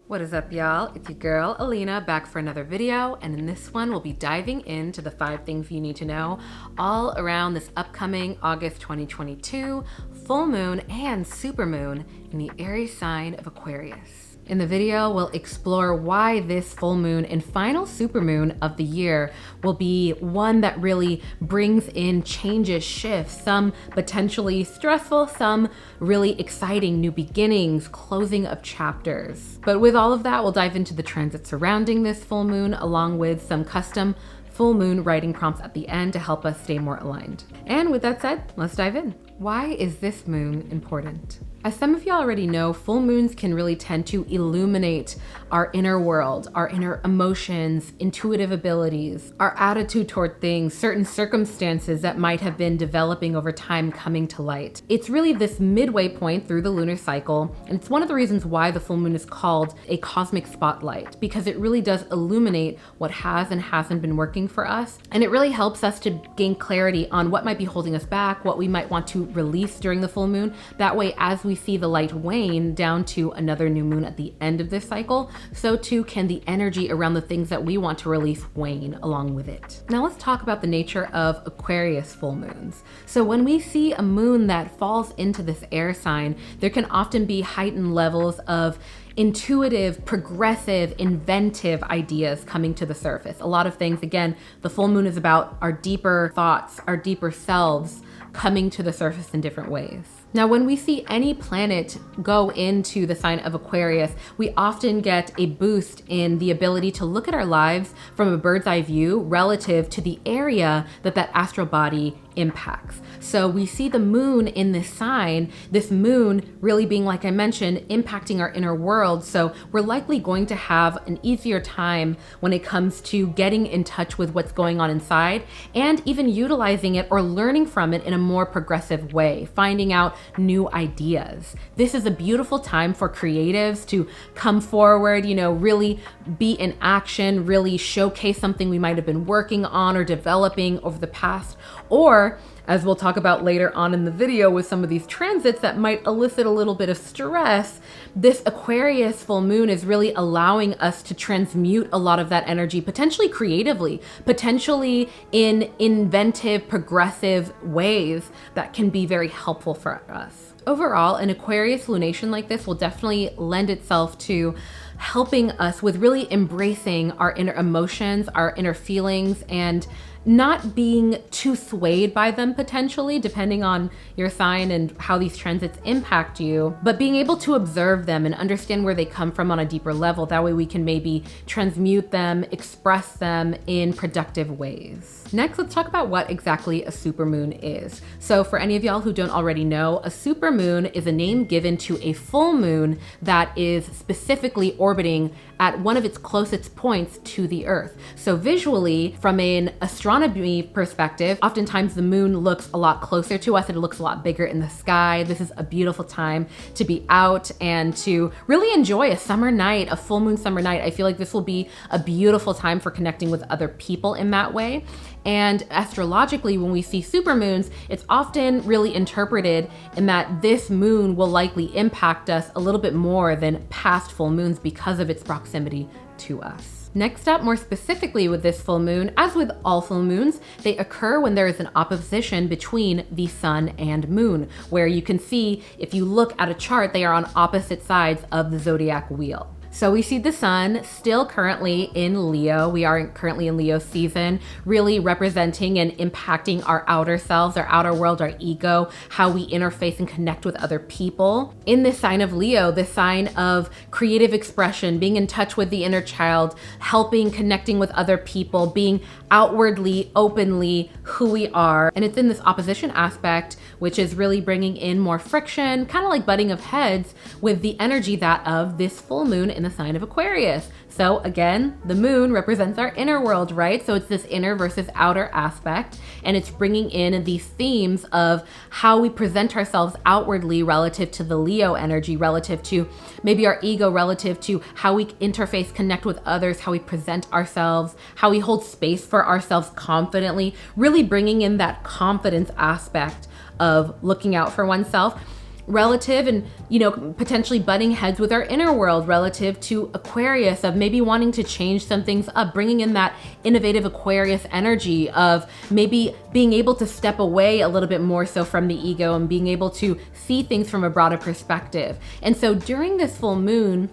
What is up, y'all? It's your girl, Alina, back for another video, and in this one, we'll be diving into the 5 things you need to know all around this upcoming August 2022 full moon and supermoon in the Aries sign of Aquarius. In the video, we'll explore why this full moon and final supermoon of the year will be one that really brings in changes, shifts, some potentially stressful, some really exciting new beginnings, closing of chapters. But with all of that, we'll dive into the transits surrounding this full moon, along with some custom full moon writing prompts at the end to help us stay more aligned. And with that said, let's dive in. Why is this moon important? As some of you already know, full moons can really tend to illuminate our inner world, our inner emotions, intuitive abilities, our attitude toward things, certain circumstances that might have been developing over time coming to light. It's really this midway point through the lunar cycle, and it's one of the reasons why the full moon is called a cosmic spotlight, because it really does illuminate what has and hasn't been working for us, and it really helps us to gain clarity on what might be holding us back, what we might want to release during the full moon. That way, as we see the light wane down to another new moon at the end of this cycle, so too can the energy around the things that we want to release wane along with it. Now let's talk about the nature of Aquarius full moons. So when we see a moon that falls into this air sign, there can often be heightened levels of intuitive, progressive, inventive ideas coming to the surface. A lot of things, again, the full moon is about our deeper thoughts, our deeper selves coming to the surface in different ways. Now, when we see any planet go into the sign of Aquarius, we often get a boost in the ability to look at our lives from a bird's eye view relative to the area that that astral body impacts. So we see the moon in this sign, this moon really being, like I mentioned, impacting our inner world. So we're likely going to have an easier time when it comes to getting in touch with what's going on inside and even utilizing it or learning from it in a more progressive way, finding out new ideas. This is a beautiful time for creatives to come forward, really be in action, really showcase something we might have been working on or developing over the past, or as we'll talk about later on in the video with some of these transits that might elicit a little bit of stress, this Aquarius full moon is really allowing us to transmute a lot of that energy, potentially creatively, potentially in inventive, progressive ways that can be very helpful for us. Overall, an Aquarius lunation like this will definitely lend itself to helping us with really embracing our inner emotions, our inner feelings, and not being too swayed by them potentially, depending on your sign and how these transits impact you, but being able to observe them and understand where they come from on a deeper level. That way we can maybe transmute them, express them in productive ways. Next, let's talk about what exactly a supermoon is. So for any of y'all who don't already know, a supermoon is a name given to a full moon that is specifically orbiting at one of its closest points to the Earth. So visually, from an astronomy perspective, oftentimes the moon looks a lot closer to us and it looks a lot bigger in the sky. This is a beautiful time to be out and to really enjoy a summer night, a full moon summer night. I feel like this will be a beautiful time for connecting with other people in that way. And astrologically, when we see supermoons, it's often really interpreted in that this moon will likely impact us a little bit more than past full moons because of its proximity to us. Next up, more specifically with this full moon, as with all full moons, they occur when there is an opposition between the sun and moon, where you can see, if you look at a chart, they are on opposite sides of the zodiac wheel. So we see the sun still currently in Leo. We are currently in Leo season, really representing and impacting our outer selves, our outer world, our ego, how we interface and connect with other people. In this sign of Leo, the sign of creative expression, being in touch with the inner child, helping, connecting with other people, being outwardly, openly who we are. And it's in this opposition aspect, which is really bringing in more friction, kind of like butting of heads with the energy that of this full moon in the sign of Aquarius. So again, the moon represents our inner world, right? So it's this inner versus outer aspect, and it's bringing in these themes of how we present ourselves outwardly relative to the Leo energy, relative to maybe our ego, relative to how we interface, connect with others, how we present ourselves, how we hold space for ourselves confidently, really bringing in that confidence aspect of looking out for oneself. relative and, you know, potentially butting heads with our inner world relative to Aquarius, of maybe wanting to change some things up, bringing in that innovative Aquarius energy of maybe being able to step away a little bit more so from the ego and being able to see things from a broader perspective. And so during this full moon,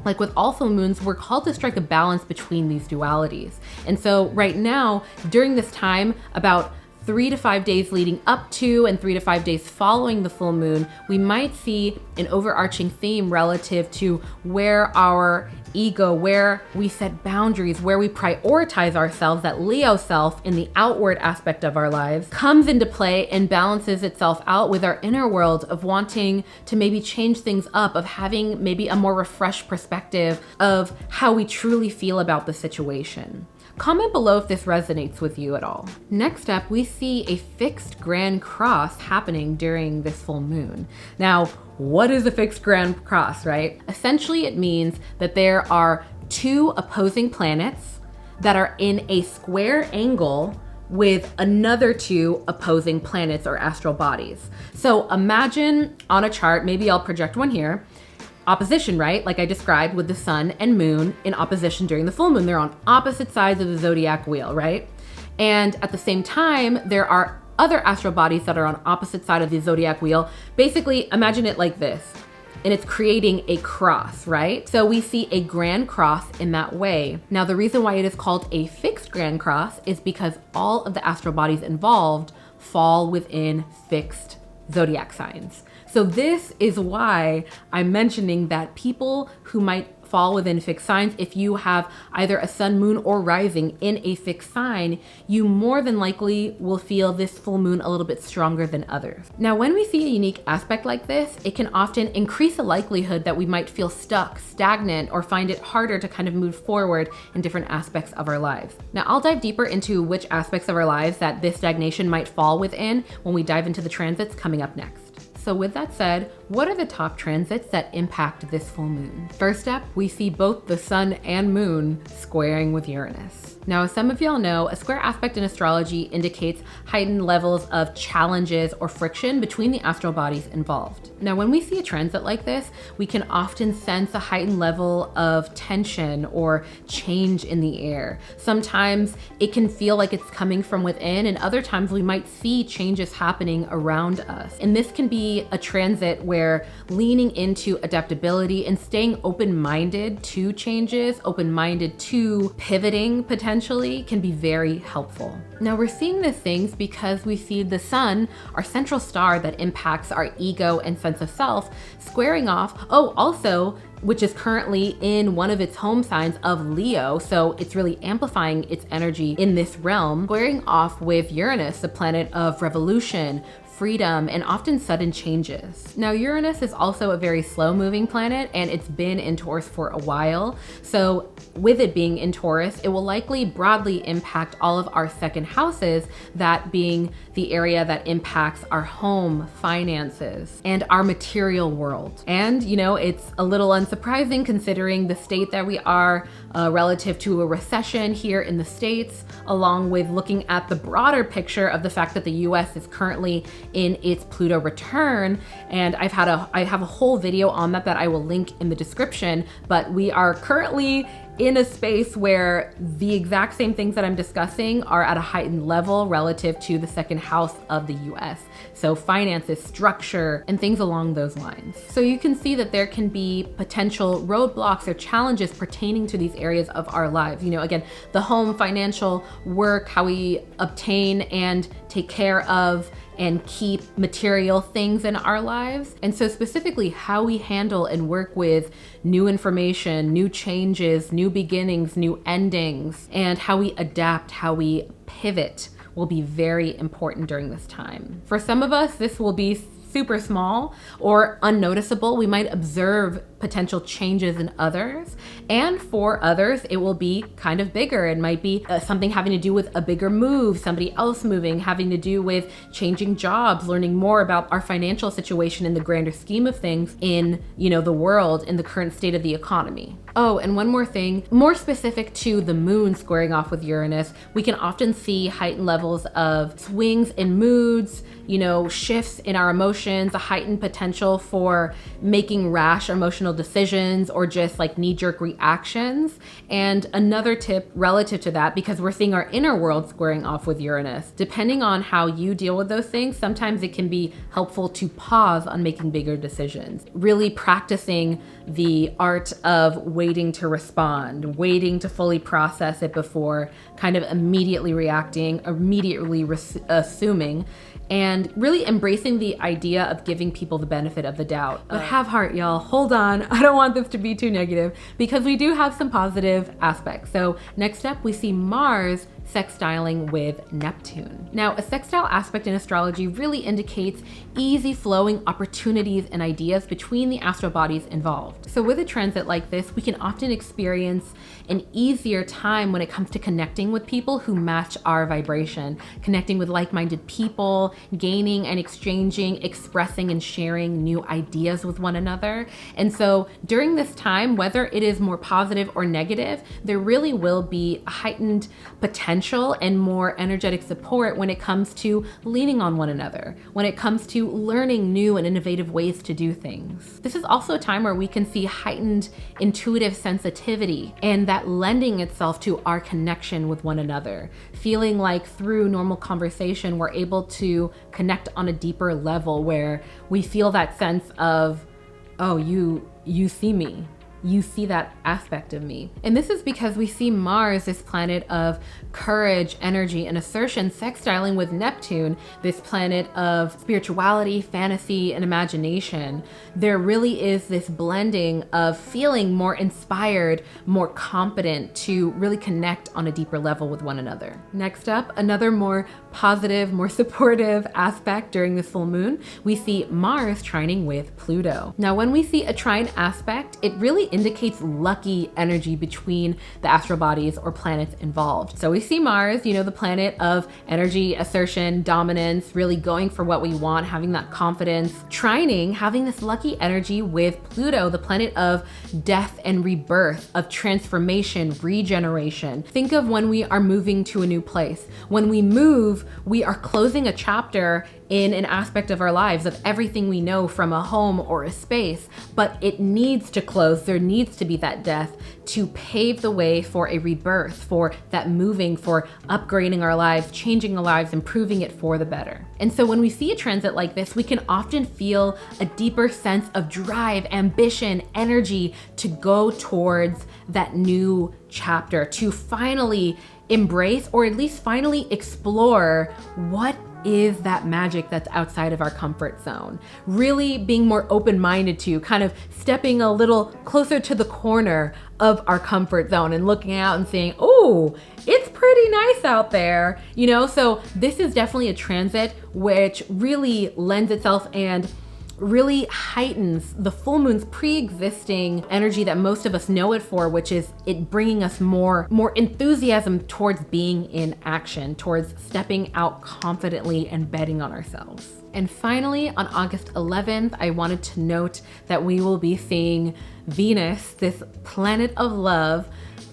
like with all full moons, we're called to strike a balance between these dualities. And so right now, during this time, about 3 to 5 days leading up to and 3 to 5 days following the full moon, we might see an overarching theme relative to where our ego, where we set boundaries, where we prioritize ourselves, that Leo self in the outward aspect of our lives, comes into play and balances itself out with our inner world of wanting to maybe change things up, of having maybe a more refreshed perspective of how we truly feel about the situation. Comment below if this resonates with you at all. Next up, we see a fixed grand cross happening during this full moon. Now, what is a fixed grand cross, right? Essentially, it means that there are two opposing planets that are in a square angle with another two opposing planets or astral bodies. So imagine on a chart, maybe I'll project one here, opposition, right? Like I described with the sun and moon in opposition during the full moon. They're on opposite sides of the zodiac wheel, right? And at the same time, there are other astral bodies that are on opposite side of the zodiac wheel. Basically, imagine it like this, and it's creating a cross, right? So we see a grand cross in that way. Now, the reason why it is called a fixed grand cross is because all of the astral bodies involved fall within fixed zodiac signs. So this is why I'm mentioning that people who might fall within fixed signs, if you have either a sun, moon, or rising in a fixed sign, you more than likely will feel this full moon a little bit stronger than others. Now, when we see a unique aspect like this, it can often increase the likelihood that we might feel stuck, stagnant, or find it harder to kind of move forward in different aspects of our lives. Now, I'll dive deeper into which aspects of our lives that this stagnation might fall within when we dive into the transits coming up next. So with that said, what are the top transits that impact this full moon? First up, we see both the sun and moon squaring with Uranus. Now, as some of y'all know, a square aspect in astrology indicates heightened levels of challenges or friction between the astral bodies involved. Now, when we see a transit like this, we can often sense a heightened level of tension or change in the air. Sometimes it can feel like it's coming from within, and other times we might see changes happening around us. And this can be a transit where leaning into adaptability and staying open-minded to changes, open-minded to pivoting potentially, can be very helpful. Now, we're seeing these things because we see the sun, our central star that impacts our ego and sense of self, squaring off, also, which is currently in one of its home signs of Leo, so it's really amplifying its energy in this realm, squaring off with Uranus, the planet of revolution, freedom, and often sudden changes. Now, Uranus is also a very slow-moving planet, and it's been in Taurus for a while. So with it being in Taurus, it will likely broadly impact all of our second houses, that being the area that impacts our home, finances, and our material world. And, you know, it's a little unsurprising considering the state that we are relative to a recession here in the States, along with looking at the broader picture of the fact that the US is currently in its Pluto return. And I have a whole video on that I will link in the description, but we are currently in a space where the exact same things that I'm discussing are at a heightened level relative to the second house of the US. So finances, structure, and things along those lines. So you can see that there can be potential roadblocks or challenges pertaining to these areas of our lives. You know, again, the home, financial, work, how we obtain and take care of and keep material things in our lives. And so specifically how we handle and work with new information, new changes, new beginnings, new endings, and how we adapt, how we pivot will be very important during this time. For some of us, this will be super small or unnoticeable. We might observe potential changes in others. And for others, it will be kind of bigger. It might be something having to do with a bigger move, somebody else moving, having to do with changing jobs, learning more about our financial situation in the grander scheme of things in, the world, in the current state of the economy. Oh, and one more thing, more specific to the moon squaring off with Uranus, we can often see heightened levels of swings in moods, shifts in our emotions, a heightened potential for making rash emotional decisions or just like knee-jerk reactions. And another tip relative to that, because we're seeing our inner world squaring off with Uranus, depending on how you deal with those things, sometimes it can be helpful to pause on making bigger decisions. Really practicing the art of waiting to respond, waiting to fully process it before kind of immediately reacting, immediately assuming, and really embracing the idea of giving people the benefit of the doubt. But have heart, y'all. Hold on. I don't want this to be too negative because we do have some positive aspects. So next up, we see Mars sextiling with Neptune. Now, a sextile aspect in astrology really indicates easy flowing opportunities and ideas between the astral bodies involved. So with a transit like this, we can often experience an easier time when it comes to connecting with people who match our vibration, connecting with like-minded people, gaining and exchanging, expressing and sharing new ideas with one another. And so during this time, whether it is more positive or negative, there really will be a heightened potential and more energetic support when it comes to leaning on one another, when it comes to learning new and innovative ways to do things. This is also a time where we can see heightened intuitive sensitivity and that lending itself to our connection with one another, feeling like through normal conversation, we're able to connect on a deeper level where we feel that sense of, oh, you see me. You see that aspect of me. And this is because we see Mars, this planet of courage, energy, and assertion, sextiling with Neptune, this planet of spirituality, fantasy, and imagination. There really is this blending of feeling more inspired, more competent to really connect on a deeper level with one another. Next up, another more positive, more supportive aspect during this full moon, we see Mars trining with Pluto. Now, when we see a trine aspect, it really indicates lucky energy between the astral bodies or planets involved. So we see Mars, the planet of energy, assertion, dominance, really going for what we want, having that confidence, trining, having this lucky energy with Pluto, the planet of death and rebirth, of transformation, regeneration. Think of when we are moving to a new place. When we move, we are closing a chapter in an aspect of our lives of everything we know from a home or a space, but it needs to close. There needs to be that death to pave the way for a rebirth, for that moving, for upgrading our lives, changing our lives, improving it for the better. And so when we see a transit like this, we can often feel a deeper sense of drive, ambition, energy to go towards that new chapter, to finally embrace or at least finally explore what is that magic that's outside of our comfort zone. Really being more open-minded to, kind of stepping a little closer to the corner of our comfort zone and looking out and saying, oh, it's pretty nice out there. So this is definitely a transit which really lends itself and really heightens the full moon's pre-existing energy that most of us know it for, which is it bringing us more enthusiasm towards being in action, towards stepping out confidently and betting on ourselves. And finally, on August 11th, I wanted to note that we will be seeing Venus, this planet of love,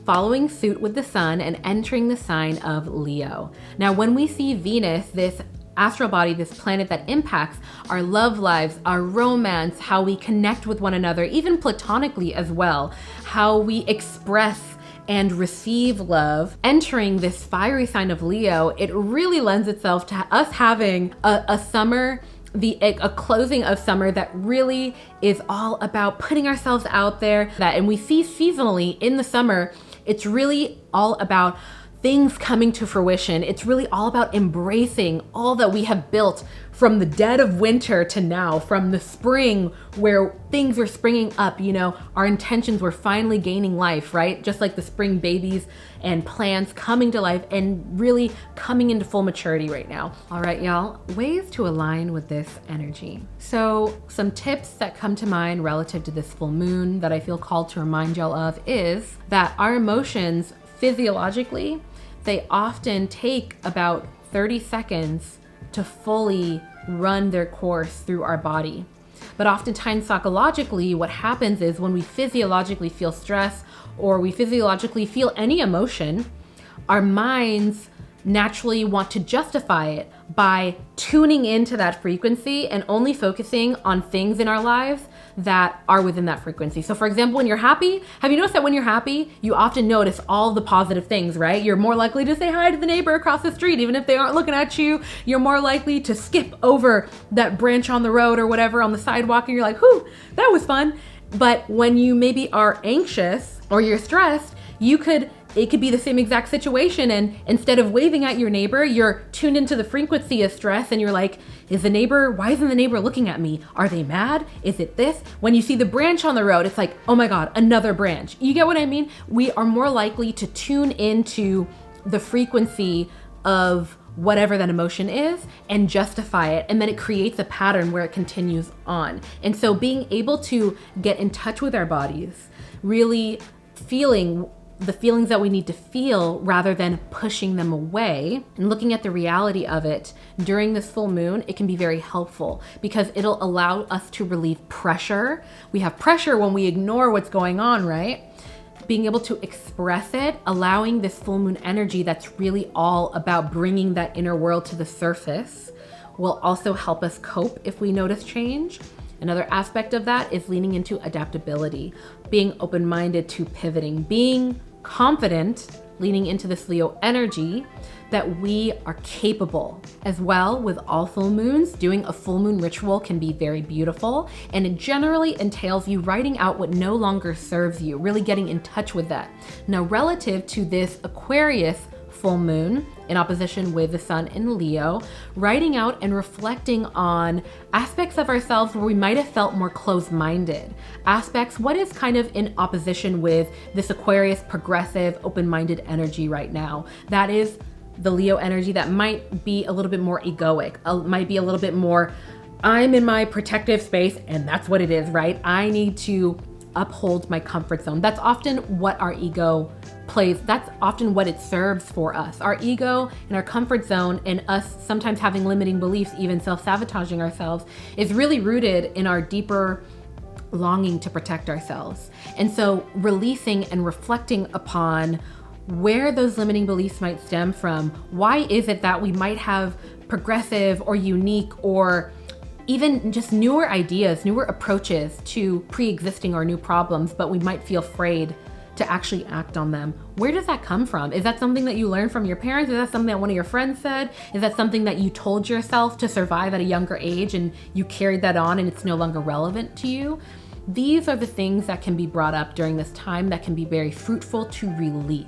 following suit with the sun and entering the sign of Leo. Now, when we see Venus, this astral body, this planet that impacts our love lives, our romance, how we connect with one another, even platonically as well, how we express and receive love, entering this fiery sign of Leo, it really lends itself to us having a summer, a closing of summer that really is all about putting ourselves out there. And we see seasonally in the summer, it's really all about things coming to fruition. It's really all about embracing all that we have built from the dead of winter to now, from the spring where things were springing up, you know, our intentions were finally gaining life, right? Just like the spring babies and plants coming to life and really coming into full maturity right now. All right, y'all, ways to align with this energy. So some tips that come to mind relative to this full moon that I feel called to remind y'all of is that our emotions physiologically, they often take about 30 seconds to fully run their course through our body. But oftentimes psychologically, what happens is when we physiologically feel stress or we physiologically feel any emotion, our minds naturally want to justify it by tuning into that frequency and only focusing on things in our lives that are within that frequency. So for example, when you're happy, have you noticed that when you're happy, you often notice all the positive things, right? You're more likely to say hi to the neighbor across the street, even if they aren't looking at you. You're more likely to skip over that branch on the road or whatever on the sidewalk and you're like, whew, that was fun. But when you maybe are anxious or you're stressed, it could be the same exact situation, and instead of waving at your neighbor, you're tuned into the frequency of stress and you're like, why isn't the neighbor looking at me? Are they mad? Is it this? When you see the branch on the road, it's like, oh my God, another branch. You get what I mean? We are more likely to tune into the frequency of whatever that emotion is and justify it. And then it creates a pattern where it continues on. And so being able to get in touch with our bodies, really feeling the feelings that we need to feel rather than pushing them away and looking at the reality of it during this full moon, it can be very helpful because it'll allow us to relieve pressure. We have pressure when we ignore what's going on, right? Being able to express it, allowing this full moon energy that's really all about bringing that inner world to the surface will also help us cope if we notice change. Another aspect of that is leaning into adaptability, being open-minded to pivoting, being confident, leaning into this Leo energy that we are capable. As well, with all full moons, doing a full moon ritual can be very beautiful, and it generally entails you writing out what no longer serves you, really getting in touch with that. Now, relative to this Aquarius full moon in opposition with the sun in Leo, writing out and reflecting on aspects of ourselves where we might have felt more closed-minded. Aspects, what is kind of in opposition with this Aquarius progressive, open-minded energy right now? That is the Leo energy that might be a little bit more egoic, might be a little bit more, I'm in my protective space and that's what it is, right? I need to uphold my comfort zone. That's often what our ego plays. That's often what it serves for us. Our ego and our comfort zone and us sometimes having limiting beliefs, even self-sabotaging ourselves, is really rooted in our deeper longing to protect ourselves. And so releasing and reflecting upon where those limiting beliefs might stem from. Why is it that we might have progressive or unique or even just newer ideas, newer approaches to pre-existing or new problems, but we might feel afraid to actually act on them? Where does that come from? Is that something that you learned from your parents? Is that something that one of your friends said? Is that something that you told yourself to survive at a younger age and you carried that on and it's no longer relevant to you? These are the things that can be brought up during this time that can be very fruitful to release.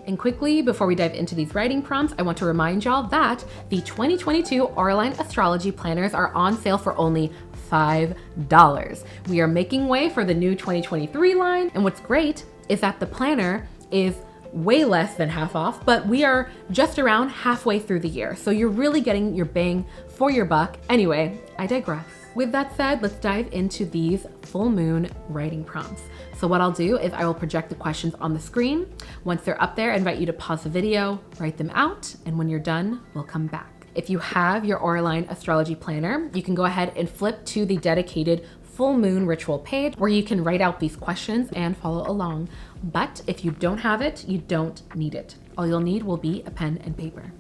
And quickly, before we dive into these writing prompts, I want to remind y'all that the 2022 Auralign Astrology planners are on sale for only $5. We are making way for the new 2023 line, and what's great is that the planner is way less than half off, but we are just around halfway through the year, so you're really getting your bang for your buck. Anyway, I digress. With that said, let's dive into these full moon writing prompts. So what I'll do is I will project the questions on the screen. Once they're up there, I invite you to pause the video, write them out, and when you're done, we'll come back. If you have your Auralign Astrology Planner, you can go ahead and flip to the dedicated full moon ritual page where you can write out these questions and follow along. But if you don't have it, you don't need it. All you'll need will be a pen and paper.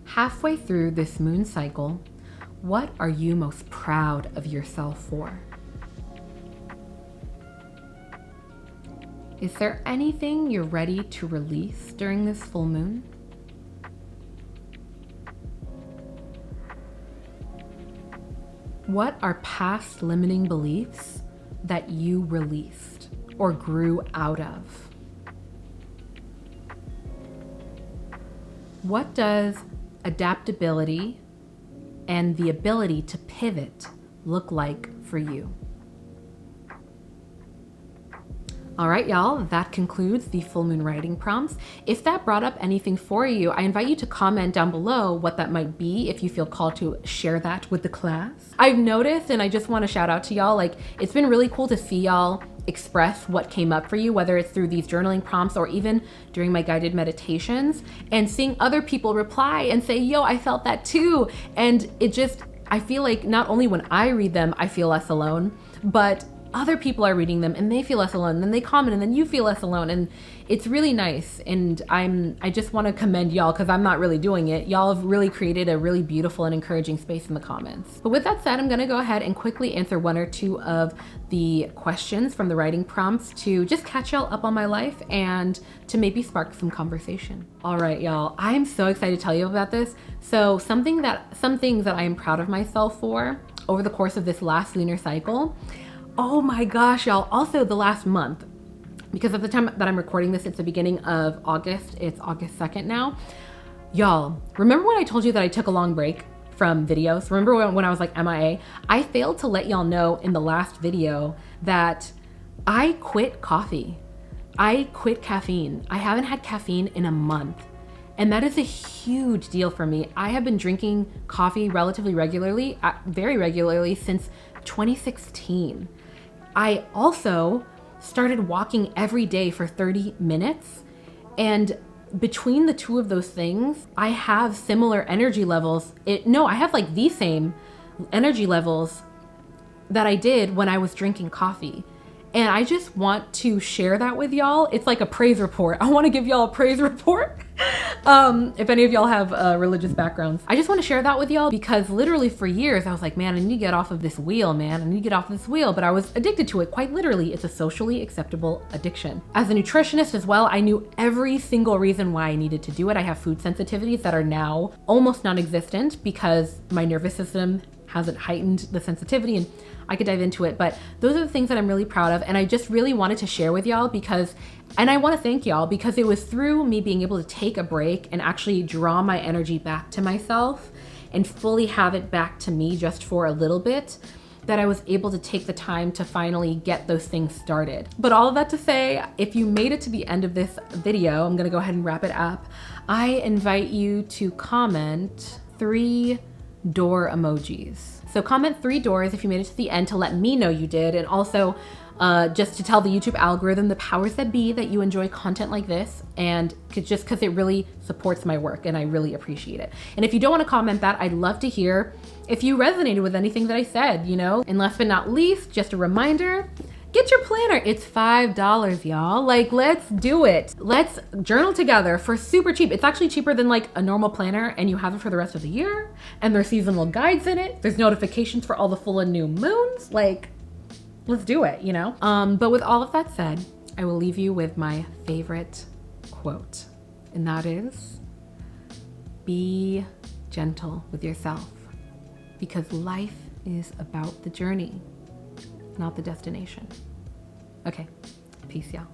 Halfway through this moon cycle, what are you most proud of yourself for? Is there anything you're ready to release during this full moon? What are past limiting beliefs that you released or grew out of? What does adaptability and the ability to pivot look like for you? All right, y'all, that concludes the full moon writing prompts. If that brought up anything for you, I invite you to comment down below what that might be if you feel called to share that with the class. I've noticed, and I just want to shout out to y'all, like, it's been really cool to see y'all express what came up for you, whether it's through these journaling prompts or even during my guided meditations, and seeing other people reply and say, yo, I felt that too. And it just, I feel like not only when I read them, I feel less alone, but other people are reading them and they feel less alone, and then they comment and then you feel less alone, and it's really nice. And I just want to commend y'all, because I'm not really doing it. Y'all have really created a really beautiful and encouraging space in the comments. But with that said, I'm going to go ahead and quickly answer one or two of the questions from the writing prompts to just catch y'all up on my life and to maybe spark some conversation. All right, y'all, I'm so excited to tell you about this. So some things that I am proud of myself for over the course of this last lunar cycle. Oh my gosh, y'all. Also the last month, because at the time that I'm recording this, it's the beginning of August. It's August 2nd now. Y'all, remember when I told you that I took a long break from videos? Remember when I was like MIA? I failed to let y'all know in the last video that I quit coffee. I quit caffeine. I haven't had caffeine in a month. And that is a huge deal for me. I have been drinking coffee relatively regularly, very regularly since 2016. I also started walking every day for 30 minutes. And between the two of those things, I have similar energy levels. I have like the same energy levels that I did when I was drinking coffee. And I just want to share that with y'all. It's like a praise report. I want to give y'all a praise report. If any of y'all have religious backgrounds, I just want to share that with y'all, because literally for years I was like, man, I need to get off of this wheel, man. I need to get off this wheel. But I was addicted to it. Quite literally, it's a socially acceptable addiction. As a nutritionist as well, I knew every single reason why I needed to do it. I have food sensitivities that are now almost non-existent because my nervous system hasn't heightened the sensitivity, and I could dive into it. But those are the things that I'm really proud of, and I just really wanted to share with y'all and I want to thank y'all, because it was through me being able to take a break and actually draw my energy back to myself and fully have it back to me just for a little bit, that I was able to take the time to finally get those things started. But all of that to say, if you made it to the end of this video, I'm gonna go ahead and wrap it up. I invite you to comment 3 door emojis. So comment 3 doors if you made it to the end, to let me know you did, and also just to tell the YouTube algorithm, the powers that be, that you enjoy content like this, and just because it really supports my work and I really appreciate it. And if you don't want to comment that, I'd love to hear if you resonated with anything that I said, you know. And last but not least, just a reminder, get your planner. It's $5, y'all. Like, let's do it. Let's journal together for super cheap. It's actually cheaper than like a normal planner, and you have it for the rest of the year. And there's seasonal guides in it. There's notifications for all the full and new moons. Like, let's do it, you know? But with all of that said, I will leave you with my favorite quote. And that is, be gentle with yourself, because life is about the journey, not the destination. Okay, peace, y'all.